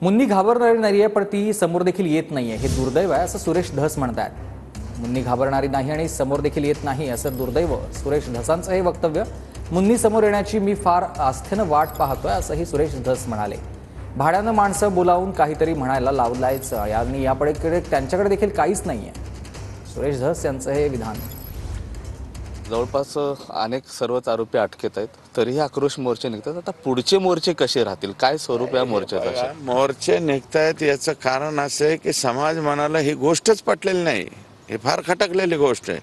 मुन्नी घाबरणारी नाहीये, पण ती समोर देखील येत नाहीये, हे दुर्दैव आहे असं सुरेश धस म्हणतात। मुन्नी घाबरणारी नाही आणि समोर देखील येत नाही असं दुर्दैव सुरेश धसांचं हे वक्तव्य। मुन्नी समोर येण्याची मी फार आस्थेनं वाट पाहतोय असंही सुरेश धस म्हणाले। भाड्यानं माणसं बोलावून काहीतरी म्हणायला लावलायचं आणि यापलीकडे त्यांच्याकडे देखील काहीच नाहीये, सुरेश धस यांचं हे विधान। जवळपास अनेक सर्वच आरोपी अटकेत आहेत, तरीही आक्रोश मोर्चे निघतात। आता पुढचे मोर्चे कसे राहतील, काय स्वरूप या मोर्चाचं असेल? मोर्चे निघतायत याचं कारण असं आहे की समाज मनाला ही गोष्टच पटलेली नाही। हे फार खटकलेली गोष्ट आहे।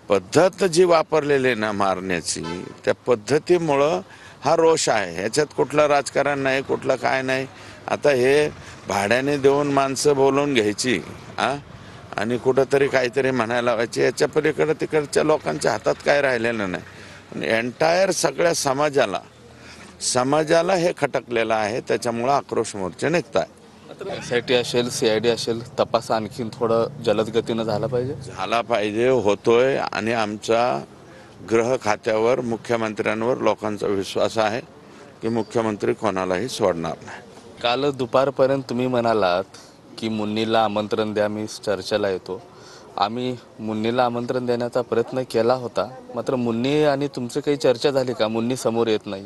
पद्धत जी वापरलेली आहे ना मारण्याची, त्या पद्धतीमुळं हा रोष आहे। ह्याच्यात कुठलं राजकारण नाही, कुठलं काय नाही। आता हे भाड्याने देऊन माणसं बोलवून घ्यायची आणि कुठंतरी काहीतरी म्हणायला लावायची, याच्या पलीकडे तिकडच्या लोकांच्या हातात काय राहिलेलं नाही। एंटायर सगळ्या समाजाला हे खटकलेलं आहे, त्याच्यामुळं आक्रोश मोर्चे निघताय। SIT असेल, CID असेल, तपास आणखीन थोडं जलद गतीनं झाला पाहिजे, होतोय। आणि आमचा गृह खात्यावर, मुख्यमंत्र्यांवर लोकांचा विश्वास आहे की मुख्यमंत्री कोणालाही सोडणार नाही। काल दुपारपर्यंत तुम्ही म्हणालात की मुन्नीला आमंत्रण द्या, मी चर्चेला येतो। आम्ही मुन्नीला आमंत्रण देण्याचा प्रयत्न केला होता, मात्र मुन्नी आणि तुमची काही चर्चा झाली का? मुन्नी समोर येत नाही।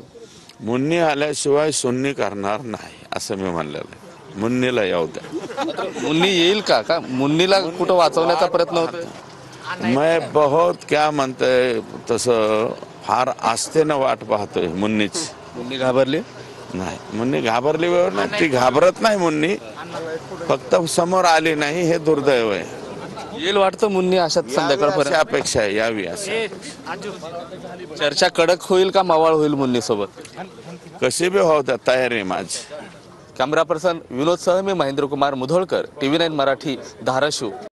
मुन्नी आल्याशिवाय सुन्नी करणार नाही असं मी म्हणलेलं आहे। मुन्नीला येऊ द्या। मुन्नी येईल का मुन्नीला कुठं वाचवण्याचा प्रयत्न होतोय? मैं बहुत क्या म्हणतोय तसं फार आस्थेनं वाट पाहतोय मुन्नीची। मुन्नी घाबरली नाही, मुन्नी घाबरली वेळ नाही, ती घाबरत नाही। मुन्नी फक्त समोर आली नाही, हे दुर्दैव आहे। येईल वाटतं मुन्नी अशात संध्याकाळपर्यंत? अपेक्षा आहे यावी असं। चर्चा कडक होईल का मावळ होईल मुन्नी सोबत? कशी बी होऊ द्या, तयारी माझी। कॅमेरा पर्सन विनोद सह मी महेंद्र कुमार मुधोळकर, TV9 मराठी, धाराशिव।